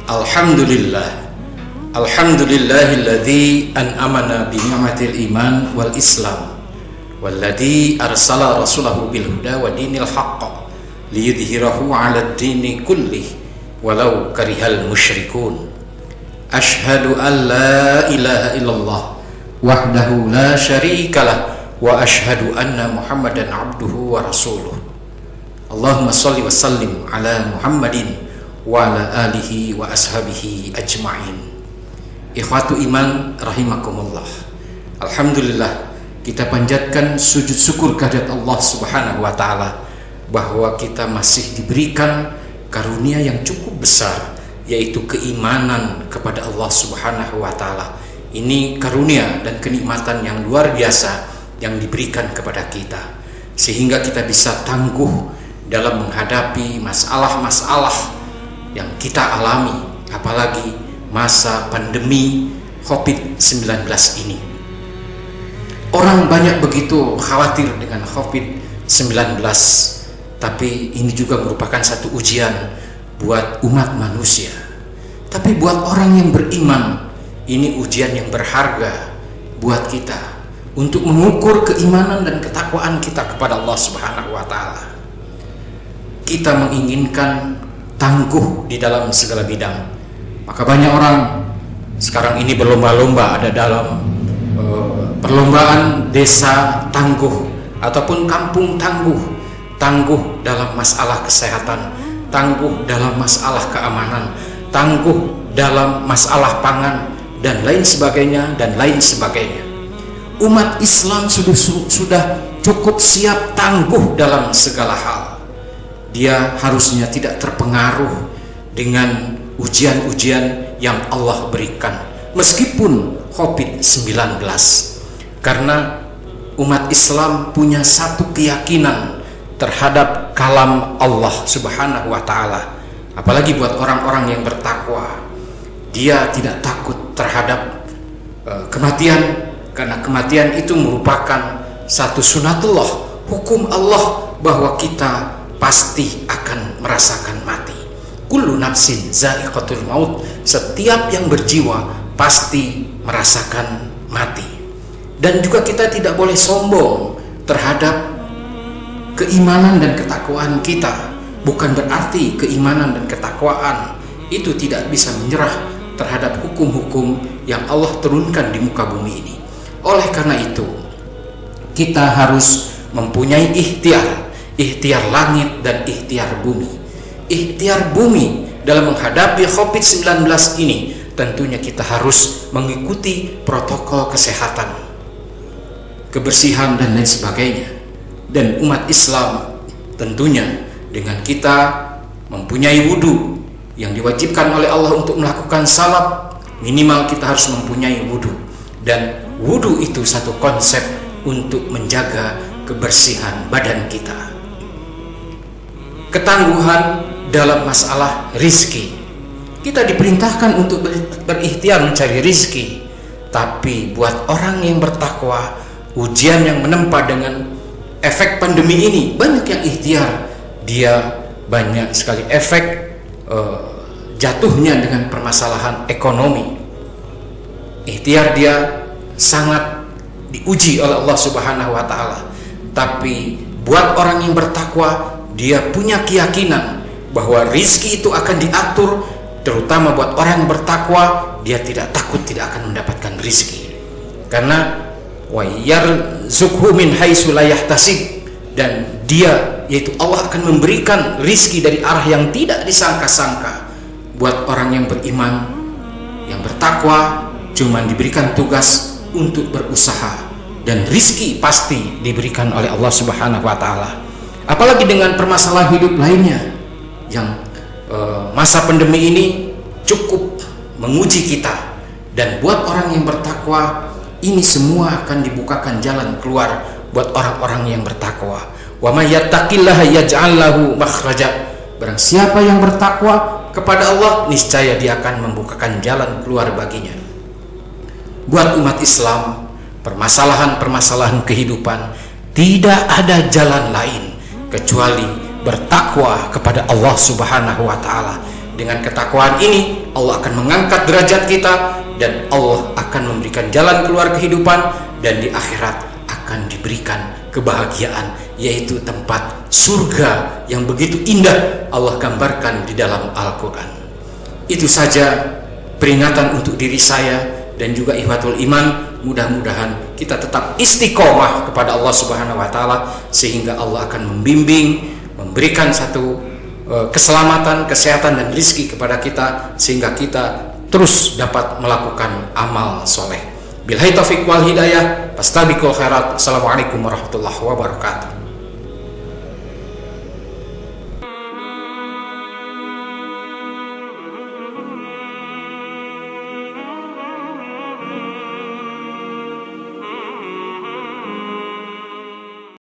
Alhamdulillah. Alhamdulillahilladzi an'amana bi ni'matil iman wal islam walladzi arsala rasulahu bil huda wa dinil haqq liyudhhirahu 'alad dini kullih walau karihal musyrikun. Asyhadu an la ilaha illallah wahdahu la syarikalah wa asyhadu anna Muhammadan abduhu wa rasuluh. Allahumma shalli wa sallim ala Muhammadin wa ala alihi wa ashabihi ajma'in. Ikhwatu iman rahimakumullah. Alhamdulillah, kita panjatkan sujud syukur kehadirat Allah Subhanahu wa taala bahwa kita masih diberikan karunia yang cukup besar, yaitu keimanan kepada Allah Subhanahu wa taala. Ini karunia dan kenikmatan yang luar biasa yang diberikan kepada kita, sehingga kita bisa tangguh dalam menghadapi masalah-masalah yang kita alami, apalagi masa pandemi COVID-19 ini. Orang banyak begitu khawatir dengan COVID-19, tapi ini juga merupakan satu ujian buat umat manusia. Tapi buat orang yang beriman, ini ujian yang berharga buat kita untuk mengukur keimanan dan ketakwaan kita kepada Allah Subhanahu wa taala. Kita menginginkan tangguh di dalam segala bidang. Maka banyak orang sekarang ini berlomba-lomba, ada dalam perlombaan desa tangguh ataupun kampung tangguh, tangguh dalam masalah kesehatan, tangguh dalam masalah keamanan, tangguh dalam masalah pangan, dan lain sebagainya dan lain sebagainya. Umat Islam sudah cukup siap tangguh dalam segala hal. Dia harusnya tidak terpengaruh dengan ujian-ujian yang Allah berikan meskipun COVID-19, karena umat Islam punya satu keyakinan terhadap kalam Allah Subhanahu wa taala. Apalagi buat orang-orang yang bertakwa, dia tidak takut terhadap kematian, karena kematian itu merupakan satu sunatullah, hukum Allah bahwa kita pasti akan merasakan mati. Kullu nafsin za'iqatul maut, setiap yang berjiwa pasti merasakan mati. Dan juga kita tidak boleh sombong terhadap keimanan dan ketakwaan kita. Bukan berarti keimanan dan ketakwaan itu tidak bisa menyerah terhadap hukum-hukum yang Allah turunkan di muka bumi ini. Oleh karena itu, kita harus mempunyai ikhtiar langit dan ikhtiar bumi. Ikhtiar bumi dalam menghadapi COVID-19 ini, tentunya kita harus mengikuti protokol kesehatan, kebersihan dan lain sebagainya. Dan umat Islam tentunya dengan kita mempunyai wudu yang diwajibkan oleh Allah untuk melakukan salat, minimal kita harus mempunyai wudu. Dan wudu itu satu konsep untuk menjaga kebersihan badan kita. Ketangguhan dalam masalah rizki. Kita diperintahkan untuk berikhtiar mencari rizki, tapi buat orang yang bertakwa, ujian yang menempa dengan efek pandemi ini, banyak yang ikhtiar, dia banyak sekali efek jatuhnya dengan permasalahan ekonomi. Ikhtiar dia sangat diuji oleh Allah Subhanahu wa taala. Tapi buat orang yang bertakwa, dia punya keyakinan bahwa rizki itu akan diatur. Terutama buat orang yang bertakwa, dia tidak takut tidak akan mendapatkan rizki, karena wa yarzuqhu min haitsu la yahtasib, dan dia, yaitu Allah, akan memberikan rizki dari arah yang tidak disangka-sangka. Buat orang yang beriman, yang bertakwa, cuma diberikan tugas untuk berusaha, dan rizki pasti diberikan oleh Allah Subhanahu wa taala. Apalagi dengan permasalahan hidup lainnya yang masa pandemi ini cukup menguji kita. Dan buat orang yang bertakwa, ini semua akan dibukakan jalan keluar buat orang-orang yang bertakwa. Wa may yattaqillaha yaj'al lahu makhraja. Barang siapa yang bertakwa kepada Allah, niscaya dia akan membukakan jalan keluar baginya. Buat umat Islam, permasalahan-permasalahan kehidupan, tidak ada jalan lain kecuali bertakwa kepada Allah Subhanahu wa taala Dengan ketakwaan ini Allah akan mengangkat derajat kita, dan Allah akan memberikan jalan keluar kehidupan, dan di akhirat akan diberikan kebahagiaan, yaitu tempat surga yang begitu indah Allah gambarkan di dalam Al-Quran. Itu saja peringatan untuk diri saya dan juga ikhwatul iman. Mudah-mudahan kita tetap istiqomah kepada Allah Subhanahu wa taala, sehingga Allah akan membimbing, memberikan satu keselamatan, kesehatan dan rezeki kepada kita, sehingga kita terus dapat melakukan amal soleh. Billahi taufiq wal hidayah, fastabiqul khairat. Assalamualaikum warahmatullahi wabarakatuh.